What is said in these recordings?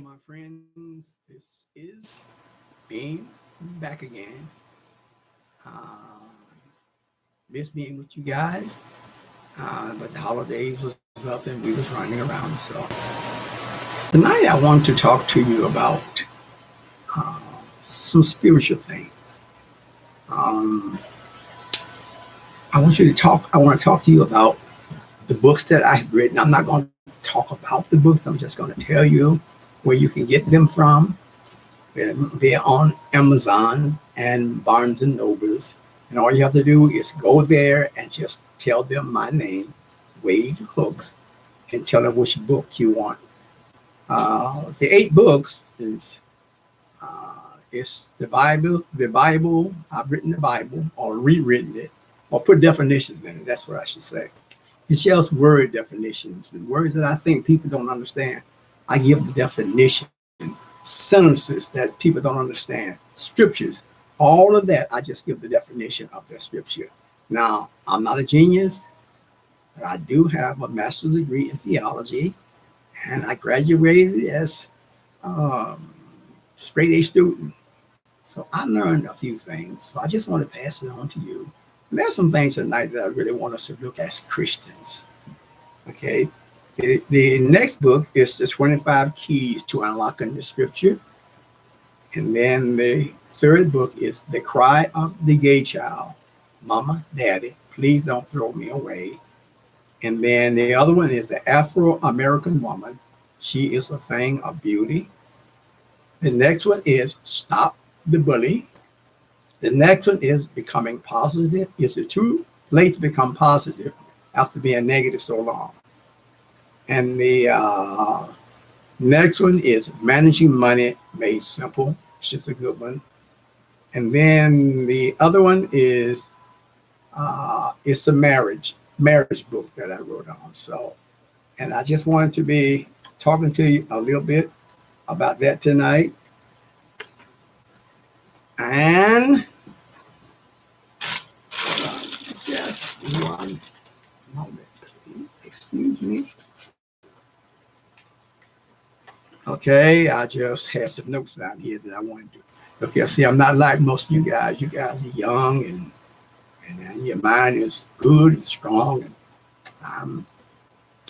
My friends, this is me back again. Uh, miss being with you guys, but the holidays was up and we was running around. So tonight I want to talk to you about uh, some spiritual things. Um, I want you to talk. I want to talk to you about the books that I've written. I'm not going to talk about the books. I'm just going to tell you where you can get them from. They're on Amazon and Barnes and Nobles. And all you have to do is go there and just tell them my name, Wade Hooks, and tell them which book you want. The 8 books is the Bible. The Bible. I've written the Bible or rewritten it or put definitions in it. That's what I should say. It's just word definitions, the words that I think people don't understand. I give the definition, sentences that people don't understand, scriptures, all of that. I just give the definition of the scripture. Now, I'm not a genius, but I do have a master's degree in theology, and I graduated as um, straight A student. So I learned a few things. So I just want to pass it on to you. And there's some things tonight that I really want us to look at as Christians. Okay. The next book is the 25 Keys to Unlocking the Scripture. And then the third book is The Cry of the Gay Child. Mama, Daddy, please don't throw me away. And then the other one is The Afro American Woman. She is a thing of beauty. The next one is Stop the Bully. The next one is Becoming Positive. Is it too late to become positive after being negative so long? And the next one is Managing Money Made Simple. It's just a good one. And then the other one is it's a marriage book that I wrote on. So, and I just wanted to be talking to you a little bit about that tonight. And just one moment, please. Excuse me. Okay, I just had some notes down here that I wanted to. Okay, see, I'm not like most of you guys. You guys are young and your mind is good and strong. And I'm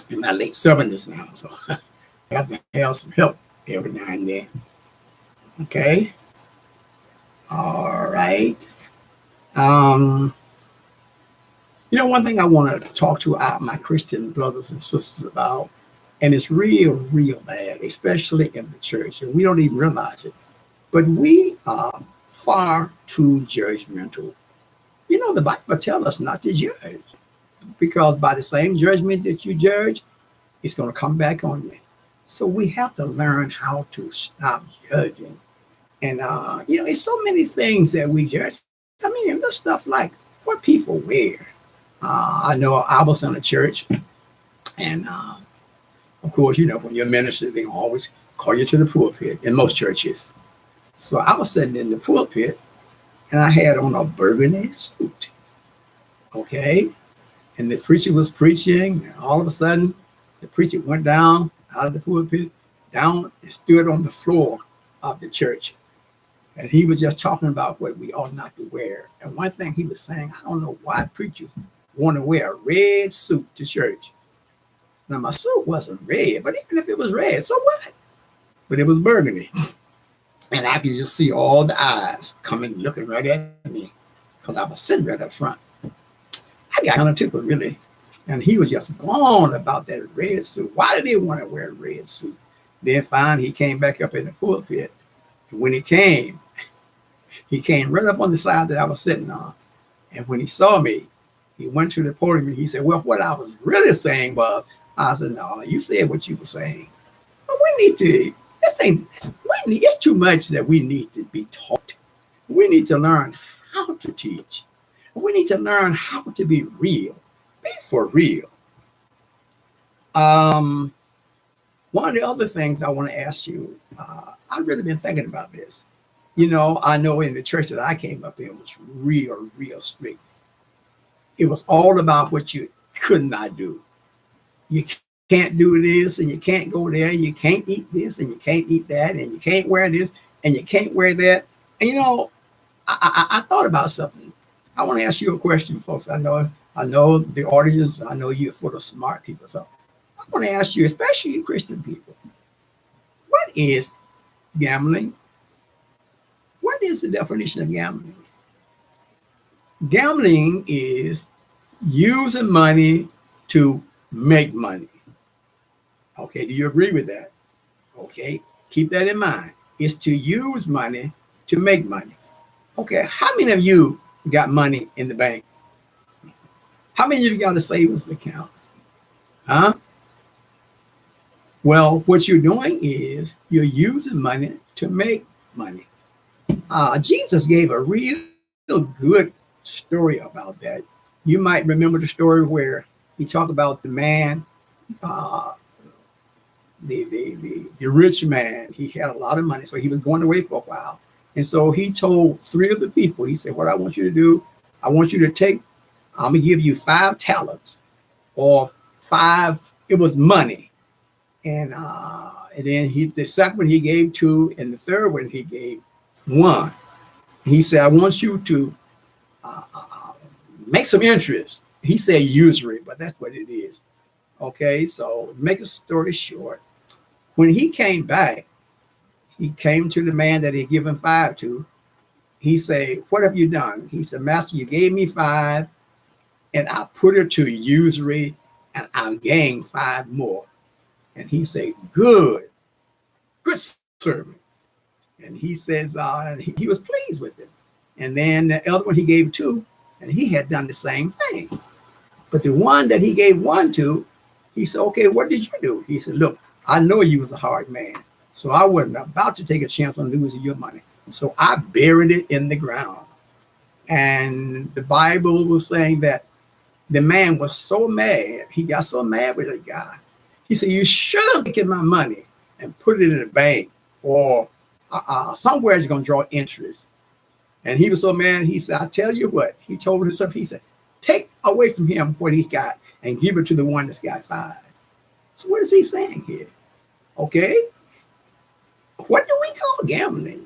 in my late 70s now, so I have to have some help every now and then. Okay, all right. Um, one thing I want to talk to my Christian brothers and sisters about, and it's real, real bad, especially in the church, and we don't even realize it. But we are far too judgmental. The Bible tells us not to judge because by the same judgment that you judge, it's going to come back on you. So we have to learn how to stop judging. And, it's so many things that we judge. I mean, there's stuff like what people wear. I know I was in a church, and of course, when you're a minister, they always call you to the pulpit in most churches. So I was sitting in the pulpit and I had on a burgundy suit. Okay. And the preacher was preaching, and all of a sudden, the preacher went down out of the pulpit, down and stood on the floor of the church. And he was just talking about what we ought not to wear. And one thing he was saying, I don't know why preachers want to wear a red suit to church. Now, my suit wasn't red, but even if it was red, so what? But it was burgundy. And I could just see all the eyes coming, looking right at me because I was sitting right up front. I got kind of tickled, really. And he was just going about that red suit. Why did they want to wear a red suit? Then finally, he came back up in the pulpit. And when he came right up on the side that I was sitting on. And when he saw me, he went to the podium and he said, well, what I was really saying was, I said, no, you said what you were saying. But we need to, it's too much that we need to be taught. We need to learn how to teach. We need to learn how to be real. Be for real. Um, One of the other things I want to ask you, I've really been thinking about this. I know in the church that I came up in was real, real strict. It was all about what you could not do. You can't do this and you can't go there and you can't eat this and you can't eat that and you can't wear this and you can't wear that. And you know, I thought about something. I want to ask you a question, folks. I know the audience. I know you're full of smart people. So I want to ask you, especially you Christian people, what is gambling? What is the definition of gambling? Gambling is using money to make money. Okay, do you agree with that? Okay, keep that in mind. It's to use money to make money. Okay, how many of you got money in the bank? How many of you got a savings account? Huh? Well, what you're doing is you're using money to make money. Jesus gave a real good story about that. You might remember the story where he talked about the man, uh, the rich man. He had a lot of money, so he was going away for a while. And so he told three of the people, he said, what I want you to do, I want you to take, I'm going to give you 5 talents or 5, it was money. And then the second one he gave 2, and the third one he gave 1. He said, I want you to make some interest. He said usury, but that's what it is. Okay, so make a story short. When he came back, he came to the man that he given 5 to. He said, what have you done? He said, Master, you gave me 5 and I put it to usury and I gained 5 more. And he said, good servant. And he says, he was pleased with it. And then the other one he gave 2, and he had done the same thing. But the one that he gave 1 to, he said, okay, what did you do? He said, look, I know you was a hard man, so I wasn't about to take a chance on losing your money. So I buried it in the ground. And the Bible was saying that the man was so mad. He got so mad with the guy. He said, you should have taken my money and put it in a bank or somewhere it's going to draw interest. And he was so mad. He said, I tell you what, he told himself, he said, take away from him what he got and give it to the one that's got 5. So what is he saying here? Okay. What do we call gambling?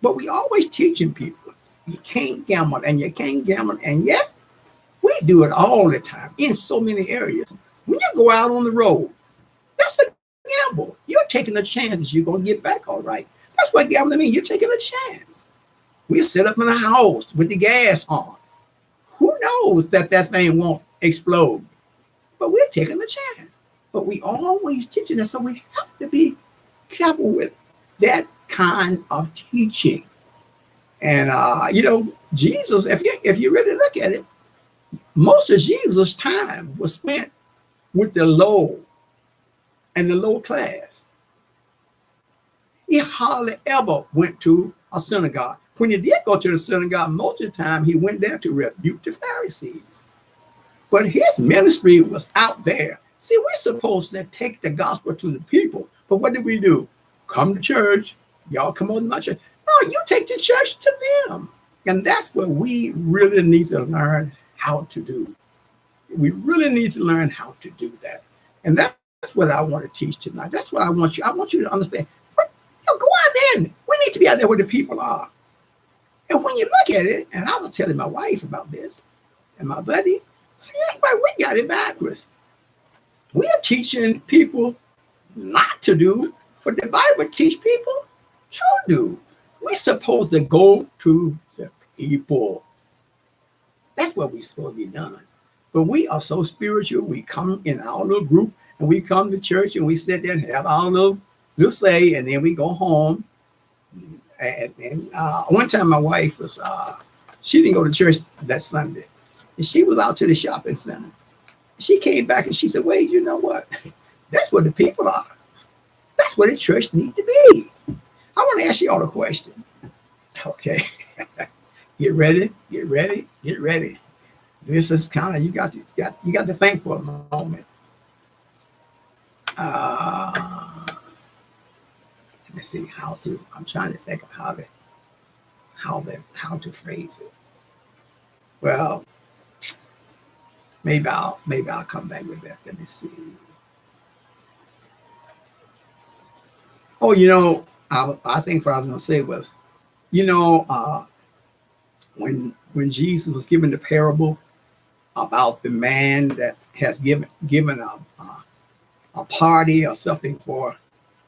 But we always teaching people, you can't gamble and you can't gamble. And yet we do it all the time in so many areas. When you go out on the road, that's a gamble. You're taking a chance you're going to get back all right. That's what gambling means. You're taking a chance. We sit up in a house with the gas on. Who knows that thing won't explode? But we're taking a chance. But we always teaching us, so we have to be careful with that kind of teaching. And Jesus, if you really look at it, most of Jesus' time was spent with the low and the low class. He hardly ever went to a synagogue. When he did go to the synagogue, most of the time he went there to rebuke the Pharisees. But his ministry was out there. See, we're supposed to take the gospel to the people. But what do we do? Come to church. Y'all come on to my church. No, you take the church to them. And that's what we really need to learn how to do. We really need to learn how to do that. And that's what I want to teach tonight. That's what I want you to understand. But, go out there. We need to be out there where the people are. And when you look at it, and I was telling my wife about this, and my buddy, I said, yeah, but we got it backwards. We are teaching people not to do what the Bible teach people to do. We're supposed to go to the people. That's what we're supposed to be done. But we are so spiritual. We come in our little group, and we come to church, and we sit there and have our little say, and then we go home. And one time my wife was, she didn't go to church that Sunday. And she was out to the shopping center. She came back and she said, Wade, you know what? That's what the people are. That's what the church needs to be. I want to ask you all a question. Okay. Get ready. This is kind of, you got to think for a moment. Let me see I'm trying to think of how to phrase it. Well, maybe I'll come back with that. Let me see. Oh, you know, I think what I was going to say was, you know, when Jesus was given the parable about the man that has given a party or something for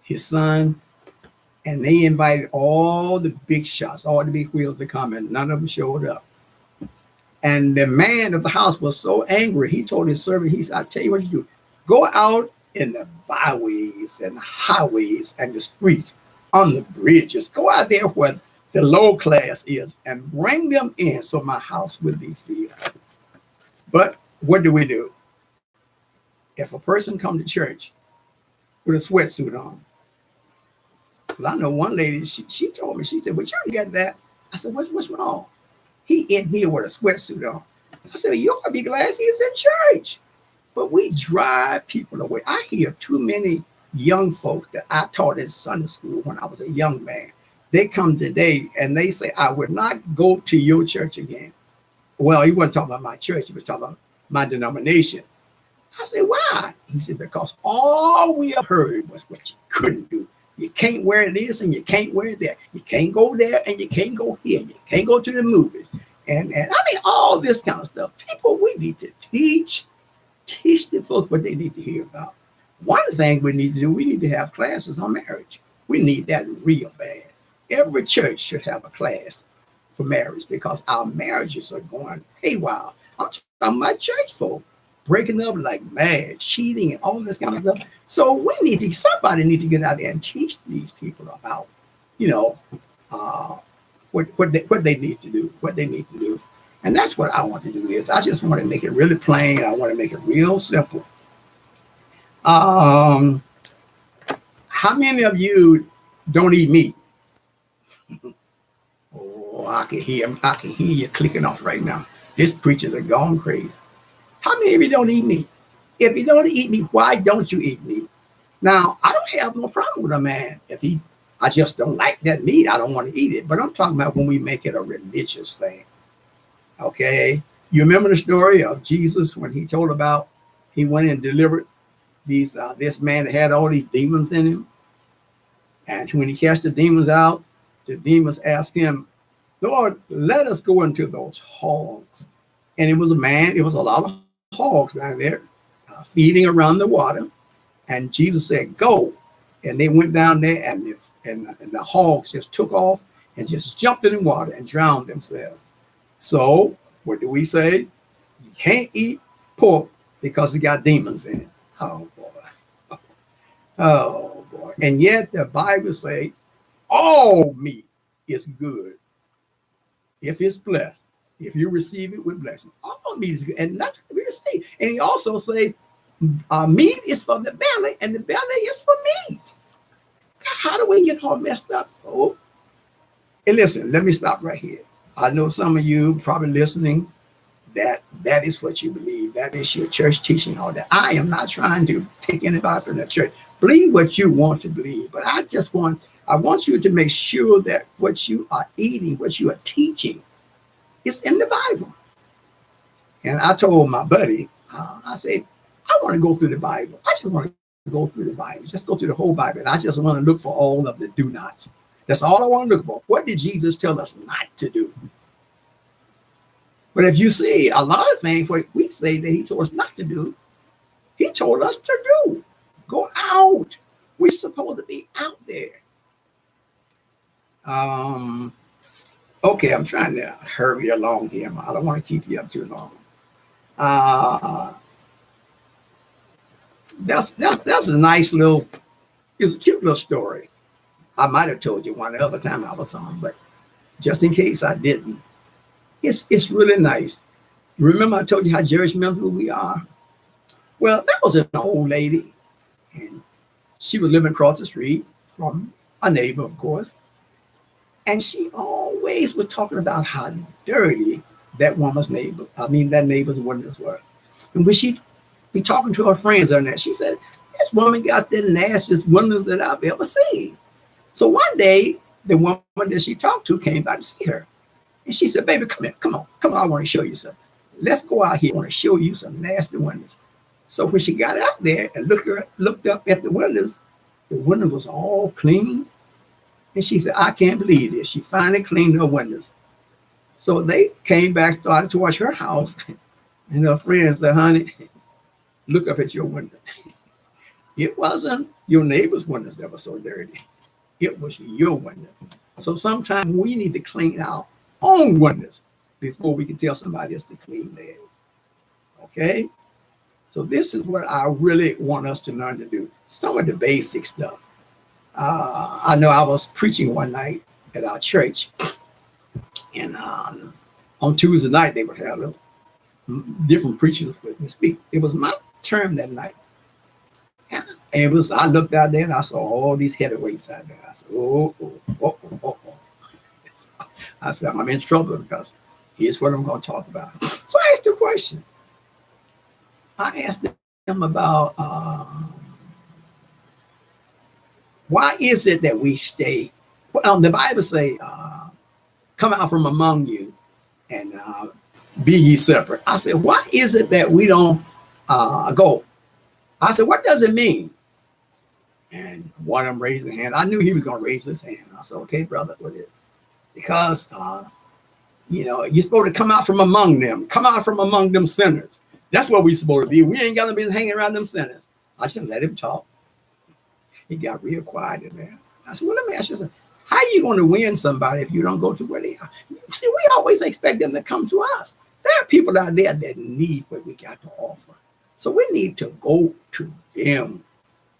his son, and they invited all the big shots, all the big wheels to come, and none of them showed up. And the man of the house was so angry, he told his servant, he said, "I tell you what you do. Go out in the byways and the highways and the streets, on the bridges. Go out there where the low class is and bring them in so my house will be filled." But what do? If a person come to church with a sweatsuit on, because I know one lady, she told me, she said, "Well, you get that." I said, what's wrong? He in here with a sweatsuit on. I said, "You ought to be glad he's in church." But we drive people away. I hear too many young folks that I taught in Sunday school when I was a young man. They come today and they say, "I would not go to your church again." Well, he wasn't talking about my church. He was talking about my denomination. I said, "Why?" He said, "Because all we have heard was what you couldn't do. You can't wear this and you can't wear that. You can't go there and you can't go here. You can't go to the movies." And I mean, all this kind of stuff. People, we need to teach the folks what they need to hear about. One of the things we need to do, we need to have classes on marriage. We need that real bad. Every church should have a class for marriage because our marriages are going haywire. I'm talking about church folk breaking up like mad, cheating and all this kind of stuff. So somebody needs to get out there and teach these people about, you know, what they need to do, and that's what I want to do. Is I just want to make it really plain. I want to make it real simple. How many of you don't eat meat? Oh, I can hear you clicking off right now. This preachers are gone crazy. How many of you don't eat meat? If you don't eat meat, why don't you eat meat? Now, I don't have no problem with a man if I just don't like that meat. I don't want to eat it. But I'm talking about when we make it a religious thing. Okay. You remember the story of Jesus when he told about he went and delivered this man that had all these demons in him. And when he cast the demons out, the demons asked him, "Lord, let us go into those hogs." And it was a lot of hogs down there feeding around the water. And Jesus said, "Go." And they went down there, and the hogs just took off and just jumped in the water and drowned themselves. So what do we say? You can't eat pork because it got demons in it. Oh boy. Oh boy. And yet the Bible say all meat is good if it's blessed. If you receive it with blessing, all meat is good. And that's what we say. And he also say meat is for the belly, and the belly is for meat. How do we get all messed up? So, and listen, let me stop right here. I know some of you probably listening that is what you believe. That is your church teaching, all that. I am not trying to take anybody from the church. Believe what you want to believe. But I want you to make sure that what you are eating, what you are teaching, is in the Bible. And I told my buddy, I said, I want to go through the Bible. I just want to go through the Bible. Just go through the whole Bible. And I just want to look for all of the do nots. That's all I want to look for. What did Jesus tell us not to do? But if you see a lot of things what we say that he told us not to do, he told us to do. Go out. We're supposed to be out there. Okay, I'm trying to hurry along here. I don't want to keep you up too long. That's a nice little, it's a cute little story. I might have told you one other time I was on, but just in case I didn't, it's really nice. Remember I told you how judgmental we are? Well, that was an old lady, and she was living across the street from a neighbor, of course. And she always was talking about how dirty that neighbor's windows were. And when she'd be talking to her friends on that, she said, "This woman got the nastiest windows that I've ever seen." So one day, the woman that she talked to came by to see her. And she said, "Baby, come here. Come on. I want to show you something. Let's go out here. I want to show you some nasty windows." So when she got out there and looked up at the windows, The window was all clean. And she said, I can't believe this. She finally cleaned her windows. So they came back, started to watch her house. And her friends said, honey, look up at your window. It wasn't your neighbor's windows that were so dirty. It was your window. So sometimes we need to clean our own windows before we can tell somebody else to clean theirs. Okay? So this is what I really want us to learn to do. Some of the basic stuff. I know I was preaching one night at our church, and on Tuesday night they would have different preachers would speak. It was my term that night. And it was, I looked out there and I saw all these heavyweights out there. I said, oh. I said, I'm in trouble because here's what I'm going to talk about. So I asked the question. I asked them about why is it that we stay? Well, the Bible say, come out from among you and be ye separate. I said, why is it that we don't go? I said, what does it mean? And one of them raised his hand. I knew he was going to raise his hand. I said, okay, brother, what is it? Because, you're supposed to come out from among them. Come out from among them sinners. That's what we're supposed to be. We ain't got to be hanging around them sinners. I should let him talk. He got real quiet in there. I said, well, let me ask you something. How are you going to win somebody if you don't go to where they are? See, we always expect them to come to us. There are people out there that need what we got to offer. So we need to go to them.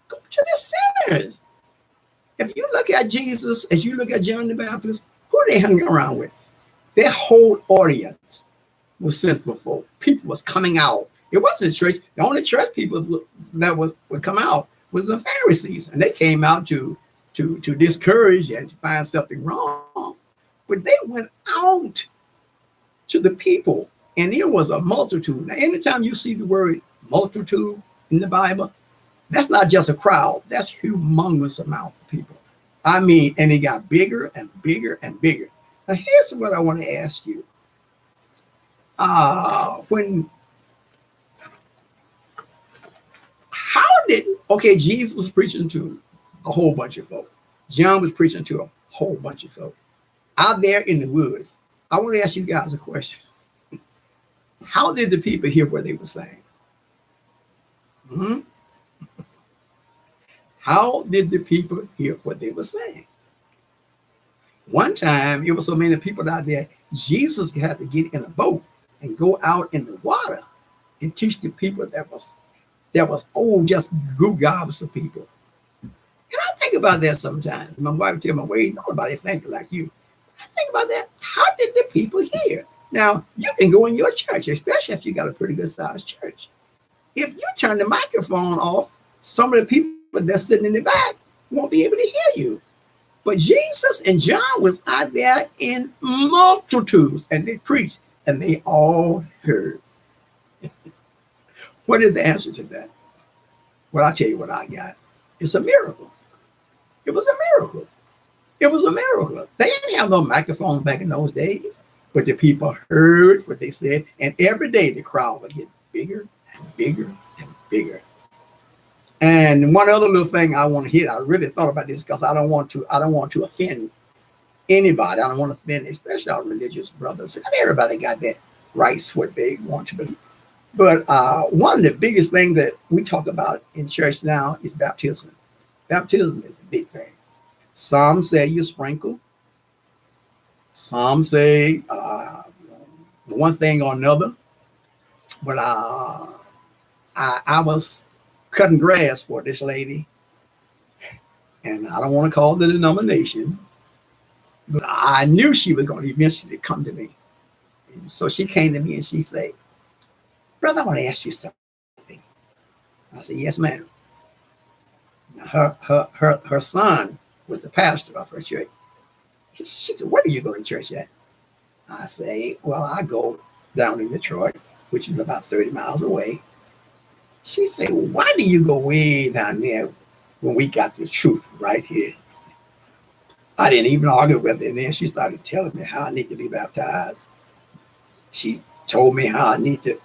Go to the sinners. If you look at Jesus, as you look at John the Baptist, who they hung around with? Their whole audience was sinful folk. People was coming out. It wasn't church. The only church people that would come out was the Pharisees. And they came out to discourage and to find something wrong. But they went out to the people. And there was a multitude. Now, anytime you see the word multitude in the Bible, that's not just a crowd. That's humongous amount of people. I mean, and it got bigger and bigger and bigger. Now, here's what I want to ask you. Jesus was preaching to a whole bunch of folk. John was preaching to a whole bunch of folk out there in the woods. I want to ask you guys a question. How did the people hear what they were saying? How did the people hear what they were saying? One time, it was so many people out there, Jesus had to get in a boat and go out in the water and teach the people that was just good gobs of people. And I think about that sometimes. My wife tell me, wait, nobody thinking like you. I think about that. How did the people hear? Now, you can go in your church, especially if you got a pretty good sized church. If you turn the microphone off, some of the people that's sitting in the back won't be able to hear you. But Jesus and John was out there in multitudes, and they preached, and they all heard. What is the answer to that? Well, I'll tell you what I got. It's a miracle. It was a miracle. It was a miracle. They didn't have no microphones back in those days, but the people heard what they said, and every day the crowd would get bigger and bigger and bigger. And one other little thing I want to hit, I really thought about this because I don't want to offend anybody. I don't want to offend, especially our religious brothers. And everybody got that rights what they want to believe. But one of the biggest things that we talk about in church now is baptism. Baptism is a big thing. Some say you sprinkle. Some say one thing or another. But I was cutting grass for this lady, and I don't want to call the denomination, but I knew she was going to eventually come to me. And so she came to me and she said, "Brother, I want to ask you something." I said, "Yes, ma'am." Now, her son was the pastor of her church. She said, "Where do you go to church at?" I say, "Well, I go down in Detroit, which is about 30 miles away." She said, "Why do you go way down there when we got the truth right here?" I didn't even argue with her. And then she started telling me how I need to be baptized. She told me how I need to,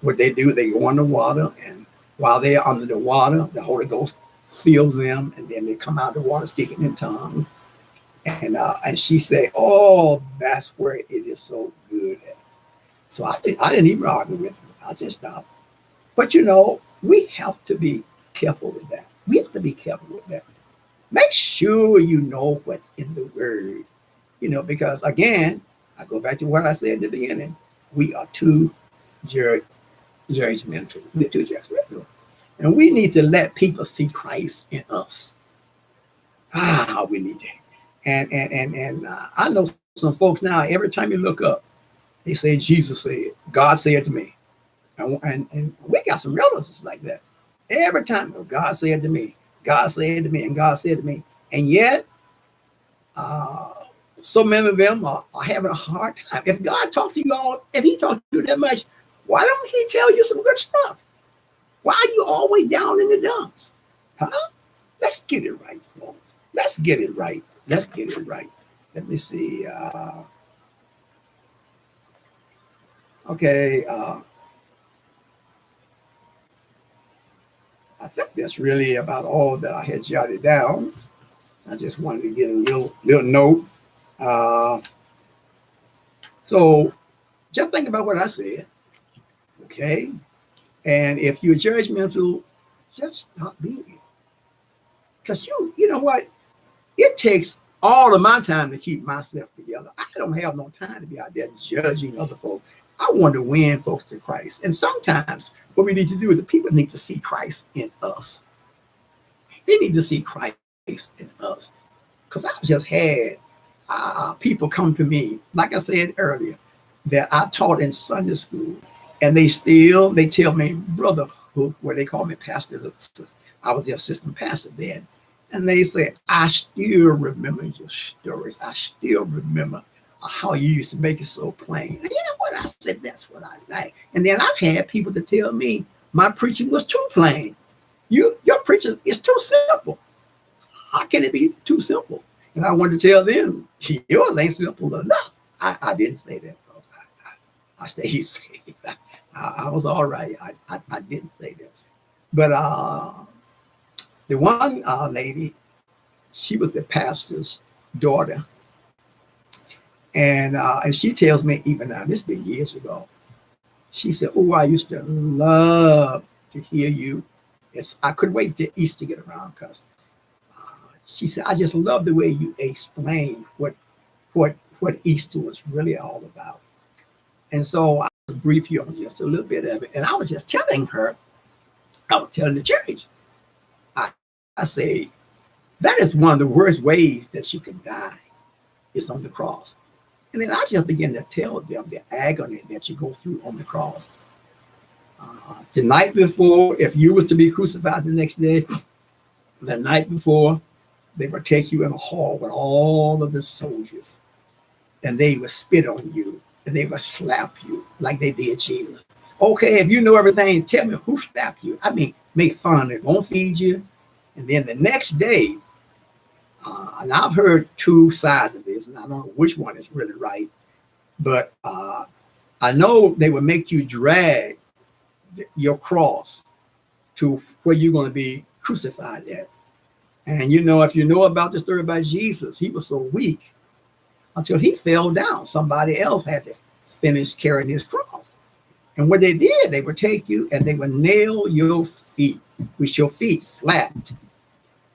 what they do, they go under water. And while they're under the water, the Holy Ghost fills them, and then they come out of the water speaking in tongues. And she said, "Oh, that's where it is so good at." So I didn't even argue with her. I just stopped. But we have to be careful with that. We have to be careful with that. Make sure you know what's in the word. Because again, I go back to what I said at the beginning. We are too judgmental. We're too judgmental. And we need to let people see Christ in us. We need to. And I know some folks now, every time you look up, they say, Jesus said, God said to me. And we got some relatives like that. Every time, God said to me, God said to me, and God said to me. And yet, so many of them are having a hard time. If God talks to you all, if he talks to you that much, why don't he tell you some good stuff? Why are you always down in the dumps? Huh? Let's get it right, folks. Let's get it right. Let's get it right. Let me see. Okay. I think that's really about all that I had jotted down. I just wanted to get a little note. So just think about what I said. Okay. And if you're judgmental, just stop being it. Because you know what? It takes all of my time to keep myself together. I don't have no time to be out there judging other folks. I want to win folks to Christ. And sometimes what we need to do is the people need to see Christ in us. They need to see Christ in us. Because I've just had people come to me, like I said earlier, that I taught in Sunday school. And they tell me, brother, where they call me pastor. I was the assistant pastor then. And they say, I still remember your stories. I still remember how you used to make it so plain. And you know what? I said, that's what I like. And then I've had people to tell me my preaching was too plain. Your preaching is too simple. How can it be too simple? And I wanted to tell them, yours ain't simple enough. I didn't say that, folks. I stayed safe. I was all right. I didn't say that. But the one lady, she was the pastor's daughter. And she tells me, even now, this has been years ago, she said, oh, I used to love to hear you. I couldn't wait till Easter to get around because she said, I just love the way you explain what Easter was really all about. And so I was brief you on just a little bit of it. And I was just telling her, I was telling the church, I say, that is one of the worst ways that you can die is on the cross. And then I just began to tell them the agony that you go through on the cross. The night before, if you was to be crucified the next day, the night before, they would take you in a hall with all of the soldiers. And they would spit on you. And they would slap you like they did Jesus. Okay, if you know everything, tell me who slapped you. I mean, make fun. They won't feed you. And then the next day, and I've heard two sides of this, and I don't know which one is really right, but I know they would make you drag your cross to where you're going to be crucified at. And if you know about the story about Jesus, he was so weak until he fell down. Somebody else had to finish carrying his cross. And what they did, they would take you and they would nail your feet with your feet flat.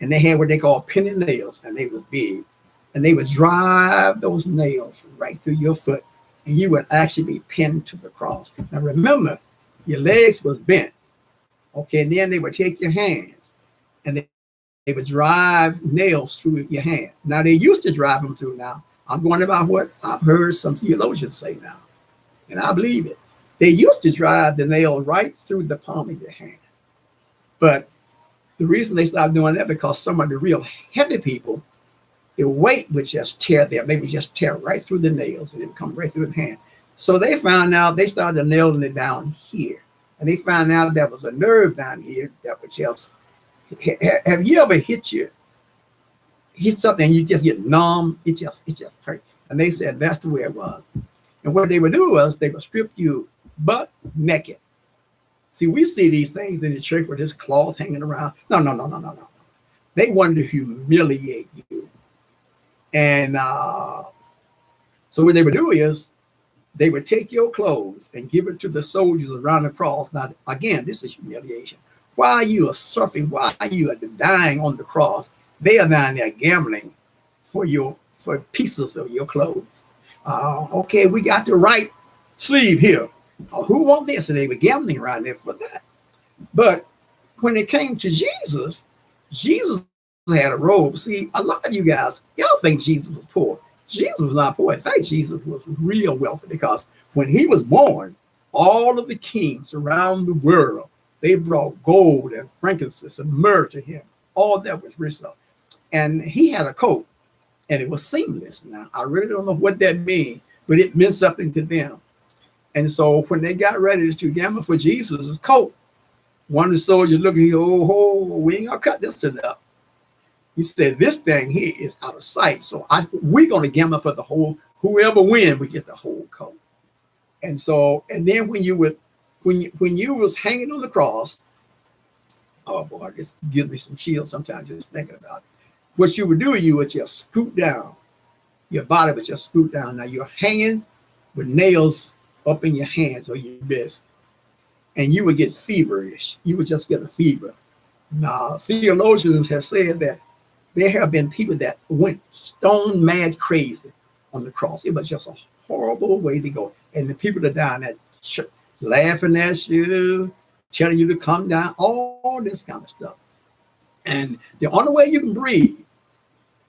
And they had what they call penny nails, and they was big. And they would drive those nails right through your foot, and you would actually be pinned to the cross. Now remember, your legs was bent. Okay, and then they would take your hands, and they would drive nails through your hand. Now they used to drive them through now. I'm going about what I've heard some theologians say now, and I believe it. They used to drive the nail right through the palm of your hand. But the reason they stopped doing that because some of the real heavy people, the weight would just tear them. They would just tear right through the nails and it would come right through the hand. So they found out, they started nailing it down here. And they found out there was a nerve down here that would just, have you ever hit something and you just get numb? It just hurt. And they said that's the way it was. And what they would do was they would strip you butt naked. See, we see these things in the church with this cloth hanging around. No. They wanted to humiliate you. And so what they would do is they would take your clothes and give it to the soldiers around the cross. Now, again, this is humiliation. While you are suffering, while you are dying on the cross, they are down there gambling for pieces of your clothes. Okay, we got the right sleeve here. Who want this? And they were gambling around there for that. But when it came to Jesus, Jesus had a robe. See, a lot of you guys, y'all think Jesus was poor. Jesus was not poor. In fact, Jesus was real wealthy because when he was born, all of the kings around the world, they brought gold and frankincense and myrrh to him. All that was rich stuff. And he had a coat, and it was seamless. Now, I really don't know what that means, but it meant something to them. And so when they got ready to gamble for Jesus' coat, one of the soldiers looked at him, oh, we ain't gonna cut this thing up. He said, this thing here is out of sight. So we're gonna gamble for the whole, whoever wins, we get the whole coat. And so, and then when you was hanging on the cross, oh boy, this gives me some chills sometimes just thinking about it. What you would do, you would just scoot down. Your body would just scoot down. Now you're hanging with nails up in your hands or your wrist, and you would get feverish. You would just get a fever. Now, theologians have said that there have been people that went stone mad crazy on the cross. It was just a horrible way to go. And the people that died at church, laughing at you, telling you to come down, all this kind of stuff. And the only way you can breathe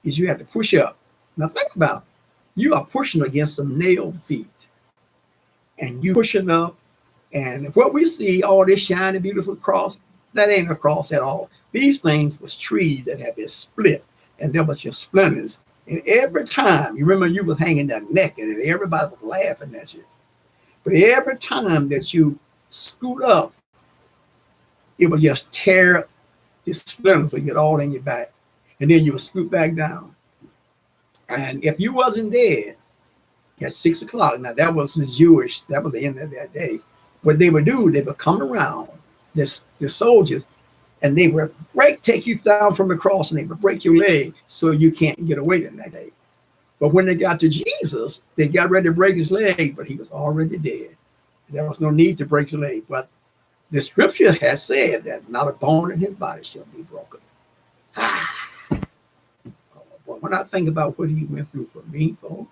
is you have to push up. Now think about it. You are pushing against some nailed feet. And you pushing up. And what we see, all this shiny, beautiful cross, that ain't a cross at all. These things was trees that had been split. And there was just splinters. And every time, you remember you was hanging there naked and everybody was laughing at you. But every time that you scoot up, it would just tear the splinters would get all in your back. And then you would scoot back down. And if you wasn't dead at 6 o'clock, now that was the Jewish, that was the end of that day. What they would do, they would come around, the soldiers, and they would take you down from the cross and they would break your leg so you can't get away that day. But when they got to Jesus, they got ready to break his leg, but he was already dead. There was no need to break his leg. But the scripture has said that not a bone in his body shall be broken. Well, when I think about what he went through for me, folks,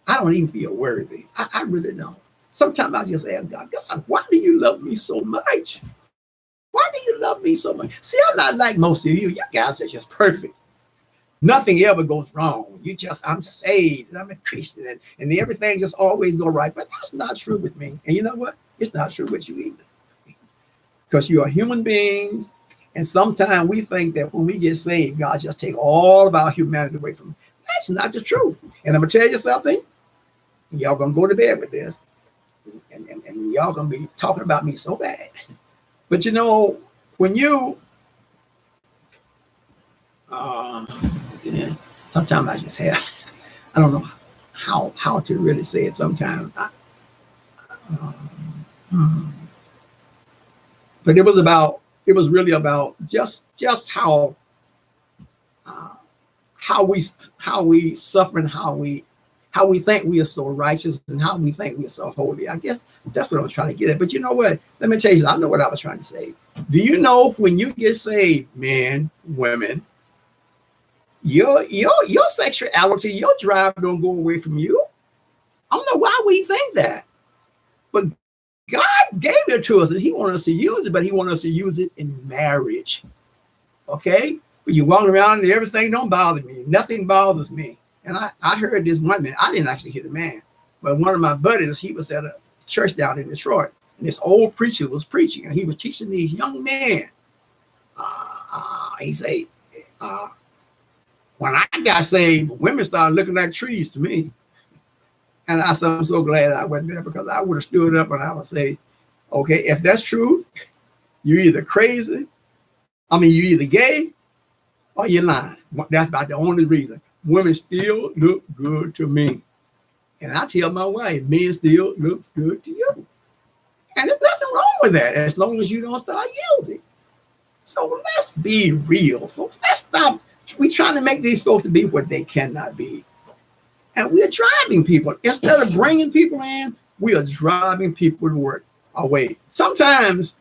I don't even feel worthy. I really don't. Sometimes I just ask God, why do you love me so much? Why do you love me so much? See, I'm not like most of you. You guys are just perfect. Nothing ever goes wrong. I'm saved, and I'm a Christian, and everything just always go right. But that's not true with me. And you know what? It's not true with you either. Because you are human beings, and sometimes we think that when we get saved, God just take all of our humanity away from us. That's not the truth. And I'm going to tell you something. Y'all going to go to bed with this, and y'all going to be talking about me so bad. But you know, when you, sometimes I just have, I don't know how to really say it sometimes. But it was really about just how we suffer and how we think we are so righteous and how we think we are so holy. I guess that's what I was trying to get at. But you know what? Let me tell you, I know what I was trying to say. Do you know when you get saved, men, women, your sexuality, your drive don't go away from you? I don't know why we think that. But God gave it to us and he wanted us to use it, but he wanted us to use it in marriage. Okay? But you walk around and everything don't bother me. Nothing bothers me. And I heard this one man, I didn't actually hear the man, but one of my buddies, he was at a church down in Detroit, and this old preacher was preaching, and he was teaching these young men. He said, when I got saved, women started looking like trees to me. And I said, I'm so glad I wasn't there, because I would have stood up and I would say, okay, if that's true, you're either crazy, you're either gay or you're lying. That's about the only reason. Women still look good to me. And I tell my wife, men still looks good to you. And there's nothing wrong with that as long as you don't start yielding. So let's be real, folks. Let's stop. We're trying to make these folks to be what they cannot be. And we're driving people. Instead of bringing people in, we are driving people to work away. Sometimes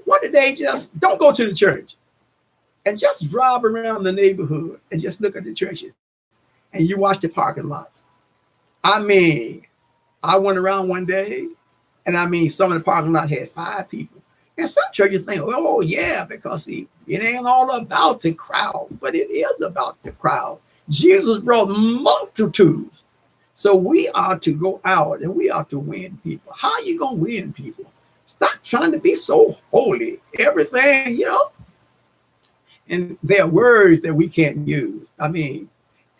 one day just don't go to the church and just drive around the neighborhood and just look at the churches and you watch the parking lots. I mean, I went around one day and I mean, some of the parking lot had 5 people. And some churches think, oh yeah, because see, it ain't all about the crowd, but it is about the crowd. Jesus brought multitudes. So we are to go out and we are to win people. How are you going to win people? Stop trying to be so holy. Everything, you know. And there are words that we can't use. I mean,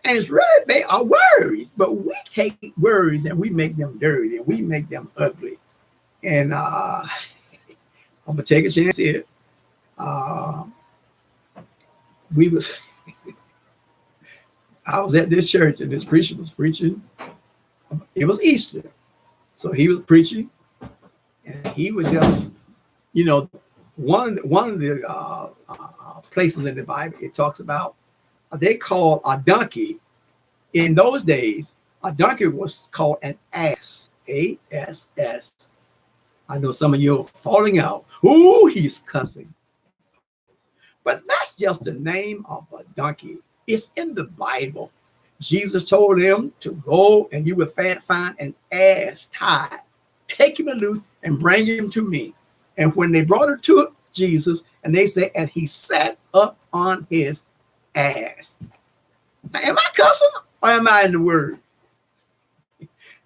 and it's really, they are words, but we take words and we make them dirty and we make them ugly. And I'm going to take a chance here. I was at this church and this preacher was preaching. It was Easter. So he was preaching and he was just, you know, one of the places in the Bible, it talks about, they call a donkey, in those days, a donkey was called an ass, A-S-S. I know some of you are falling out. Ooh, he's cussing. But that's just the name of a donkey. It's in the Bible. Jesus told him to go and you will find an ass tied. Take him loose and bring him to me. And when they brought her to Jesus, and they said, and he sat up on his ass. Now, am I cussing or am I in the word?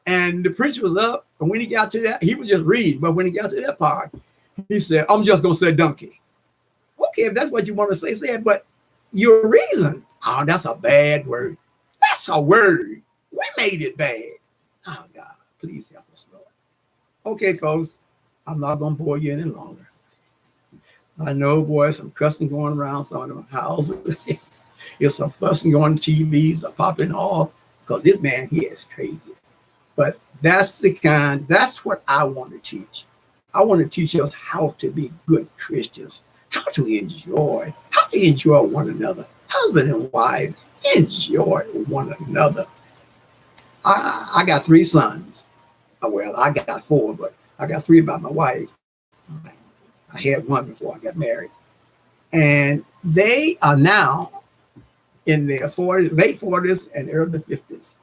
And the preacher was up, and when he got to that, he was just reading. But when he got to that part, he said, I'm just going to say donkey. Okay, if that's what you want to say it. But your reason, oh, that's a bad word. That's a word. We made it bad. Oh, God, please help us, Lord. Okay, folks, I'm not going to bore you any longer. I know, boy, some cussing going around some of them houses. There's some fussing going on TVs are popping off because this man here is crazy. But that's what I want to teach. I want to teach us how to be good Christians, how to enjoy one another. Husband and wife, enjoy one another. I got 3 sons. Well, I got 4, but I got 3 by my wife. I had 1 before I got married. And they are now in their 40s, late 40s and early 50s.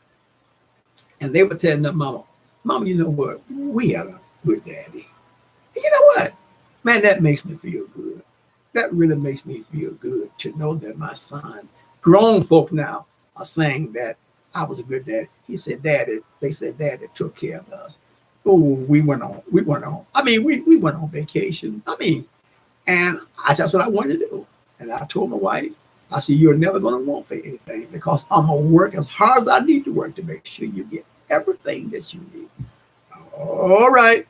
And they were telling their mama, you know what? We had a good daddy. And you know what? Man, that makes me feel good. That really makes me feel good to know that my son, grown folk now, are saying that I was a good daddy. He said, Daddy, they said Daddy took care of us. Oh, we went on. I mean, we went on vacation. I mean, and that's what I wanted to do. And I told my wife, I said, you're never going to want for anything because I'm going to work as hard as I need to work to make sure you get everything that you need. All right.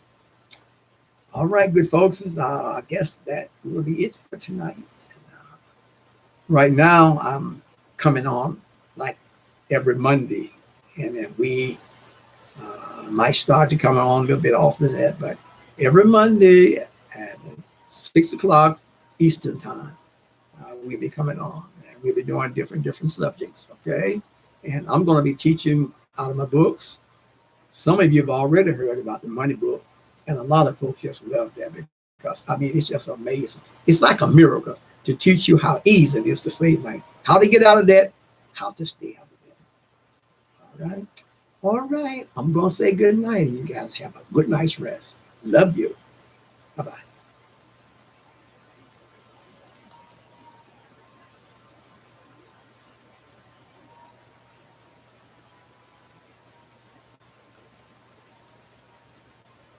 All right, good folks. I guess that will be it for tonight. Right now, I'm coming on like every Monday. And then we might start to come on a little bit often than that. But every Monday at 6 o'clock Eastern time, we'll be coming on. And we'll be doing different subjects, okay? And I'm going to be teaching out of my books. Some of you have already heard about the money book. And a lot of folks just love that because, I mean, it's just amazing. It's like a miracle to teach you how easy it is to save money, how to get out of debt, how to stay out of debt. All right? All right. I'm going to say good night, and you guys have a good night's rest. Love you. Bye-bye.